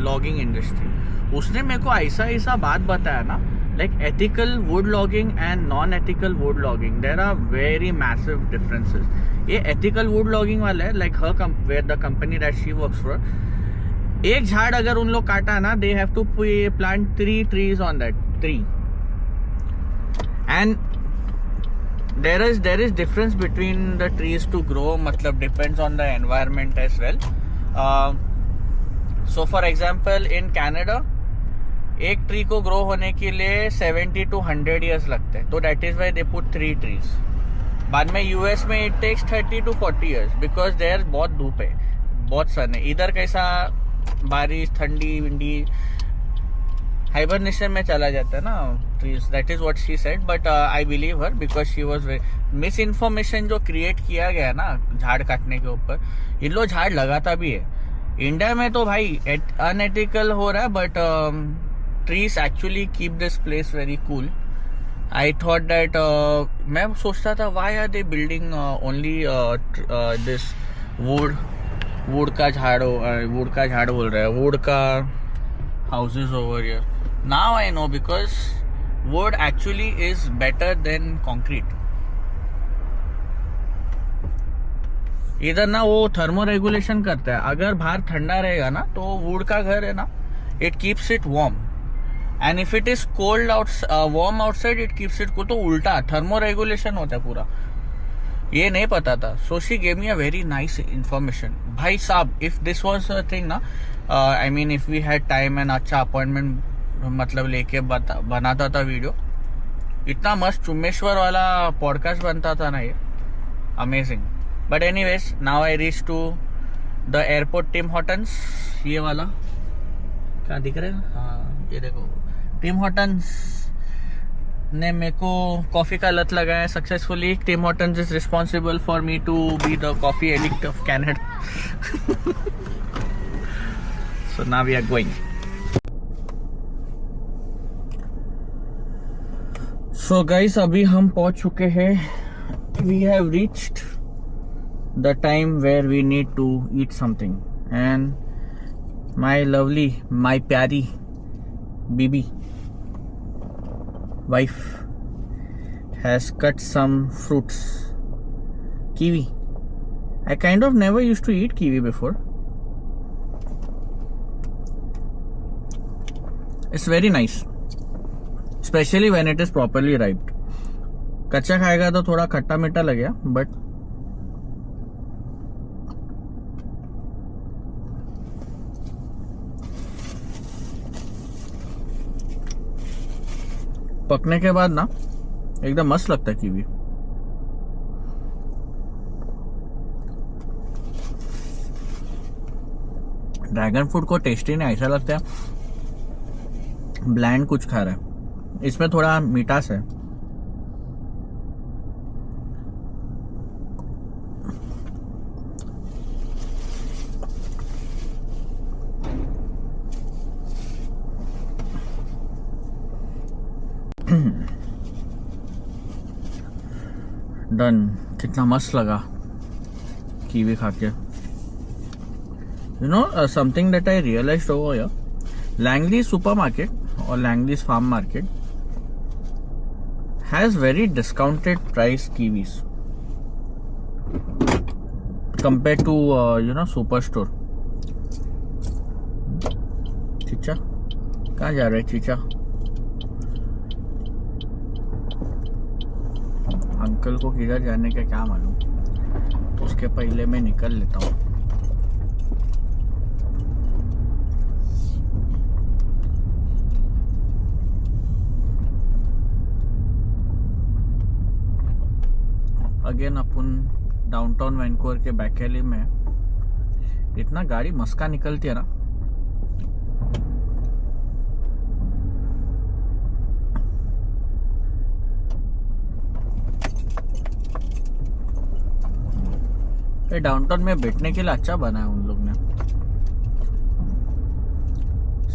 logging industry. उसने मेरे को ऐसा बात बताया ना like ethical wood logging and non-ethical wood logging, there are very massive differences. ये ethical wood logging वाला है, like her where the company that she works for, एक झाड़ अगर उन लोग काटा ना, they have to plant 3 trees on that tree, and there is difference between the trees to grow, मतलब depends on the environment as well. So for example in Canada, एक tree को ग्रो होने के लिए 70 to 100 years लगते हैं, तो that is why they put 3 trees. बाद में यूएस में it takes 30 to 40 years because there बहुत धूप है, बहुत सन है. इधर कैसा बारिश, ठंडी विंडी, हाइबरनेशन में चला जाता है ना trees. That is what she said, but I believe her because she was miss information जो क्रिएट किया गया ना झाड़ काटने के ऊपर. इन लोग झाड़ लगाता भी है. इंडिया में तो भाई अनएथिकल हो रहा है, but trees actually keep this place very cool. I thought that मैं सोचता था why are they building only this wood का झाड़ बोल रहा है, wood का houses over here. Now I know because wood actually is better than concrete. इधर ना वो थर्मो रेगुलेशन करता है. अगर बाहर ठंडा रहेगा ना तो वुड का घर है ना, it keeps it warm. And if it is cold warm outside, it keeps it cool. तो उल्टा थर्मो रेगुलेशन होता है पूरा. ये नहीं पता था. So she gave me a very nice information. भाई साहब, if this was a thing ना, I mean if we had time and अच्छा अपॉइंटमेंट मतलब लेके बनाता था वीडियो, इतना मस्त चुम्मेश्वर वाला पॉडकास्ट बनता था ना ये. Amazing. But anyways, now I reach to the airport Tim Hortons. ये वाला क्या दिख रहा है? हाँ, ये देखो टिम हॉर्टन्स ने मेरे को कॉफी का लत लगाया successfully. Tim Hortons is responsible for me to be the coffee addict of Canada. So now we are going. So guys, अभी हम पहुंच चुके हैं. We have reached the time where we need to eat something, and my lovely, my प्यारी बीबी wife has cut some fruits. Kiwi. I kind of never used to eat kiwi before. It's very nice, especially when it is properly ripe. कच्चा खाएगा तो थोड़ा खट्टा मीठा लगेगा, but पकने के बाद ना एकदम मस्त लगता है कीवी. ड्रैगन फ्रूट को टेस्टी नहीं, ऐसा लगता है ब्लैंड कुछ खा रहा है. इसमें थोड़ा मीठास है. डन. कितना मस्त लगा कीवी खा के. You know something that I realised over here, Langley's supermarket और Langley's farm market has very discounted price kiwis compare to you know super store. चीचा कहाँ जा रहे चीचा? अंकल को किधर जाने का क्या मालूम, तो उसके पहले मैं निकल लेता हूँ. अगेन अपन डाउनटाउन वैंकूवर के बैकएली में. इतना गाड़ी मस्का निकलती है ना. डाउनटाउन में बैठने के लिए अच्छा बना है उन लोग ने.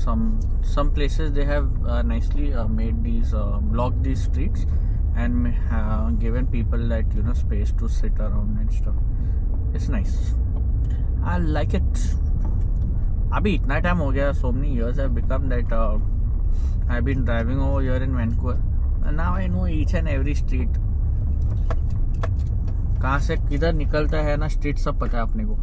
some places they have nicely made these blocked these streets and given people that you know space to sit around and stuff. It's nice. I like it. अभी इतना टाइम हो गया, so many years have become that I've been driving over here in Vancouver and now I know each and every street. कहाँ से किधर निकलता है ना स्ट्रीट सब पता है अपने को.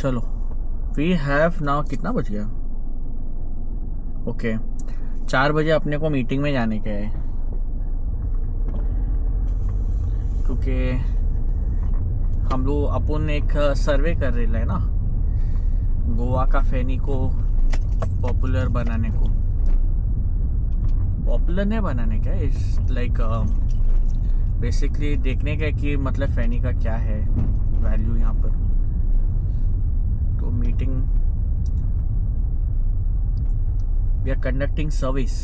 चलो वी हैव नाउ कितना बज गया? ओके 4 बजे अपने को मीटिंग में जाने का है क्योंकि हम लोग अपन एक सर्वे कर रहे हैं ना गोवा का फैनी को पॉपुलर बनाने को. पॉपुलर नहीं बनाने का, इट्स लाइक बेसिकली देखने का कि मतलब फैनी का क्या है वैल्यू यहाँ पर. तो meeting we are conducting service.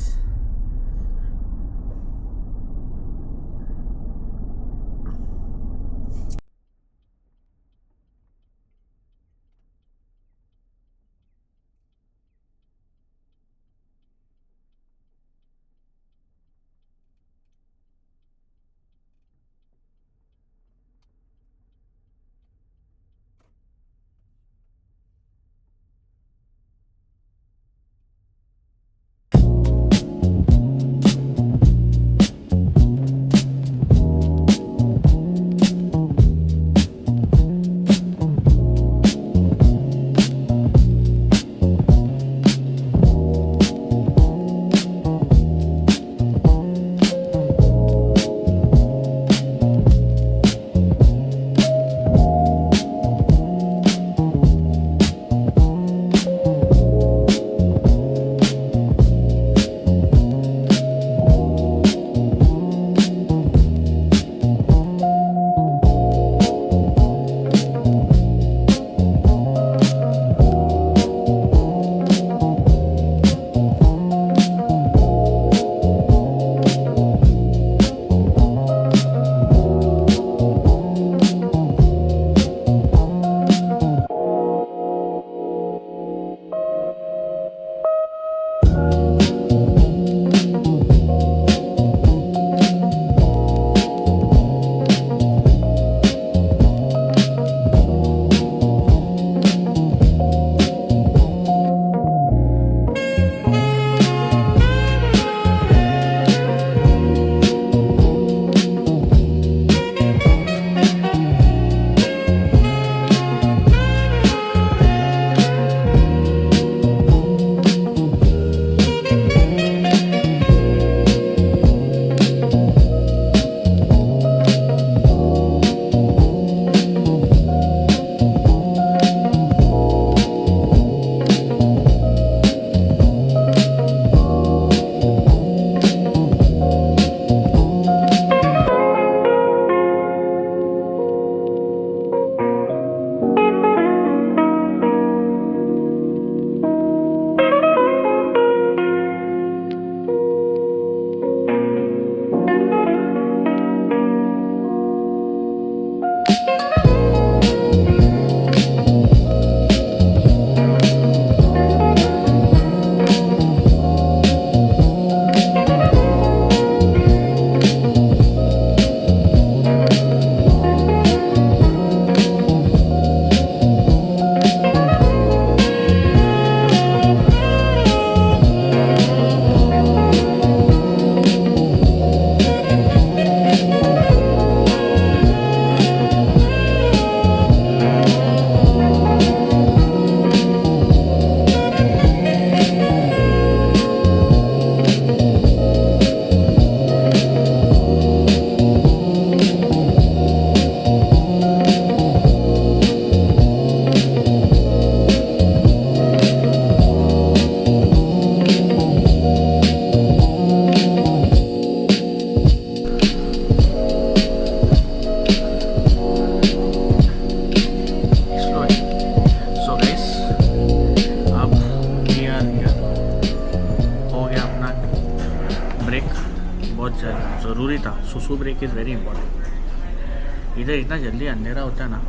ज़रूरी था. सुसु ब्रेक इज़ वेरी इंपॉर्टेंट. इधर इतना जल्दी अंधेरा होता है ना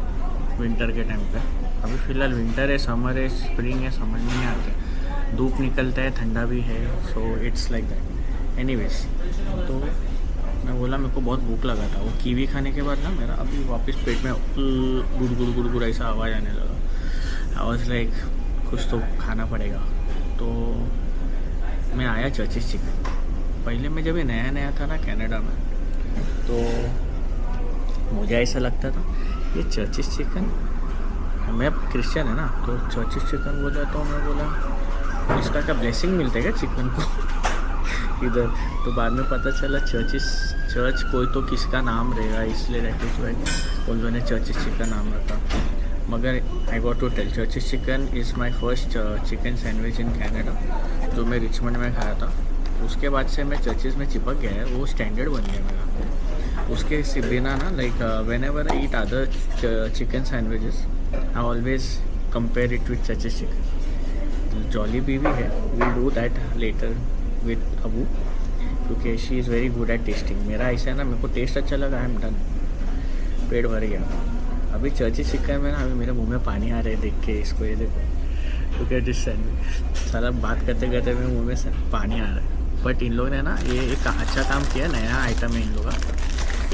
विंटर के टाइम पे. अभी फ़िलहाल विंटर है, समर है, स्प्रिंग है, समझ में नहीं आते. धूप निकलता है, ठंडा भी है, so it's like that. Anyways, तो मैं बोला मेरे को बहुत भूख लगा था. वो कीवी खाने के बाद ना मेरा अभी वापस पेट में गुड़ गुड़ गुड़ गुड़ ऐसा आवाज़ आने लगा. आई वाज लाइक कुछ तो खाना पड़ेगा। तो मैं आया चर्चिस चिकन। पहले मैं जब ये नया नया था ना कनाडा में, तो मुझे ऐसा लगता था ये चर्चिस चिकन, मैं क्रिश्चियन है ना, तो चर्चिस चिकन बोला तो मैं बोला इसका क्या ब्लेसिंग मिलता है क्या चिकन को इधर। तो बाद में पता चला चर्च कोई तो किसका नाम रहेगा, इसलिए रहते जो उन लोगों ने चर्चिस चिकन नाम रखा। मगर I got to tell, Church's chicken is my first chicken sandwich in Canada, जो मैं रिचमंड में खाया था। उसके बाद से मैं चर्चिस में चिपक गया है, वो स्टैंडर्ड बन गया मेरा। उसके बिना ना like whenever I eat other chicken sandwiches I always compare it with Church's chicken. Jolly बीवी है, we do that later with Abu, क्योंकि she is very good at tasting. मेरा ऐसा है ना, मेरे को टेस्ट अच्छा लगा, आई एम डन, पेट भर गया। अभी चर्चिस चिकन में ना अभी मेरे मुंह में पानी आ रहा है देख के इसको, ये देखो, क्योंकि डिश सैंडविच सारा बात करते करते मेरे मुंह में पानी आ रहा है। बट इन लोगों ने ना ये एक अच्छा काम किया, नया आइटम है इन लोगों का,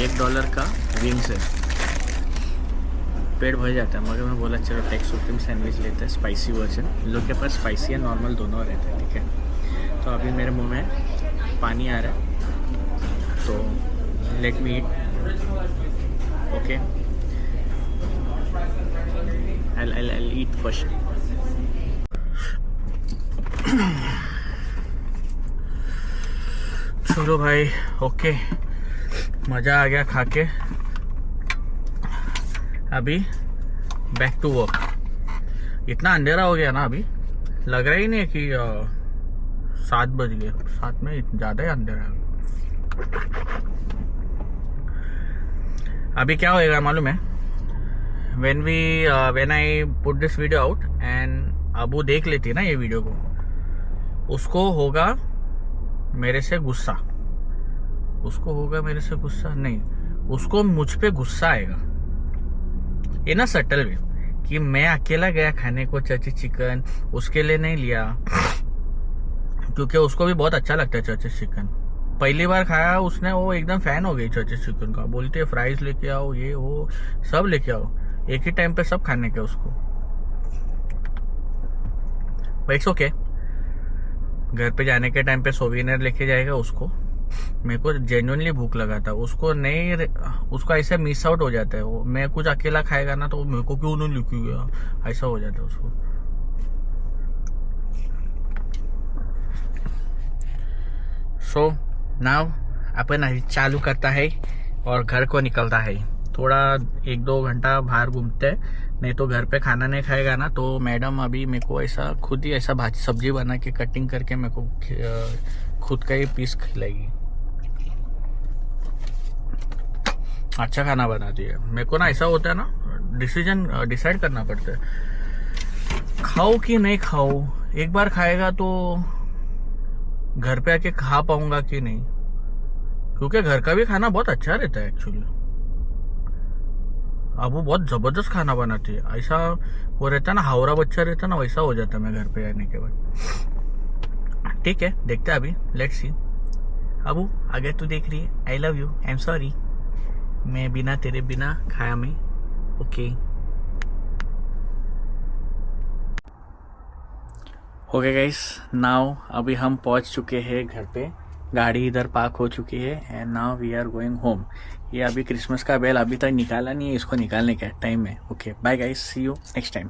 $1 का विंग्स है, पेट भर जाता है। मगर मैं बोला चलो टेक्स सुप्रीम सैंडविच लेते हैं, स्पाइसी वर्जन। इन लोग के पास स्पाइसी या नॉर्मल दोनों रहते हैं, ठीक है। तो अभी मेरे मुंह में पानी आ रहा है, तो लेट मी ईट, ओके। I'll eat first. चलो भाई, ओके, मज़ा आ गया खा के। अभी बैक टू वर्क। इतना अंधेरा हो गया ना, अभी लग रहा ही नहीं कि 7 बज गए। 7 में ज़्यादा ही अंधेरा है। अभी क्या होएगा मालूम है, when I put this video out and Abu देख लेती है ना ये वीडियो को, उसको होगा मेरे से गुस्सा, नहीं, उसको मुझ पे गुस्सा आएगा। ये ना सटल वे कि मैं अकेला गया खाने को चर्चिस चिकन, उसके लिए नहीं लिया, क्योंकि उसको भी बहुत अच्छा लगता है चर्चिस चिकन। पहली बार खाया उसने, वो एकदम फैन हो गई चर्चिस चिकन का, बोलते है फ्राइज लेके आओ, ये वो सब लेके आओ, एक ही टाइम पे सब खाने के उसको। इट्स ओके, घर पे जाने के टाइम पे सोवेनियर लेके जाएगा उसको। मेरे को जेन्युइनली भूख लगा था, उसको नहीं, उसको ऐसे मिस आउट हो जाता है। वो मैं कुछ अकेला खाएगा ना, तो मेरे को क्यों नहीं लेके गया, ऐसा हो जाता है उसको। सो नाउ अपन चालू करता है और घर को निकलता है। थोड़ा 1-2 घंटा बाहर घूमते हैं, नहीं तो घर पे खाना नहीं खाएगा ना, तो मैडम अभी मेरे को ऐसा खुद ही ऐसा भाजी सब्जी बना के कटिंग करके मेरे को खुद का ही पीस खिलाएगी। अच्छा खाना बनाती है। मेरे को ना ऐसा होता है ना, डिसाइड करना पड़ता है खाओ कि नहीं खाओ। एक बार खाएगा तो घर पे आके खा पाऊंगा कि नहीं, क्योंकि घर का भी खाना बहुत अच्छा रहता है एक्चुअली। अब वो बहुत जबरदस्त खाना बनाती है, ऐसा वो रहता है ना, हावड़ा बच्चा रहता है ना, वैसा हो जाता है मैं घर पे आने के बाद। ठीक है, देखते हैं अभी, लेट्स सी। अबू अगर तू देख रही है, I love you, I am sorry, मैं तेरे बिना खाया मैं, ओके। ओके गाइस, नाउ अभी हम पहुंच चुके हैं घर पे, गाड़ी इधर पार्क हो चुकी है and now we are going home. ये अभी क्रिसमस का बेल अभी तक निकाला नहीं है, इसको निकालने का टाइम है। Okay bye guys, see you next time.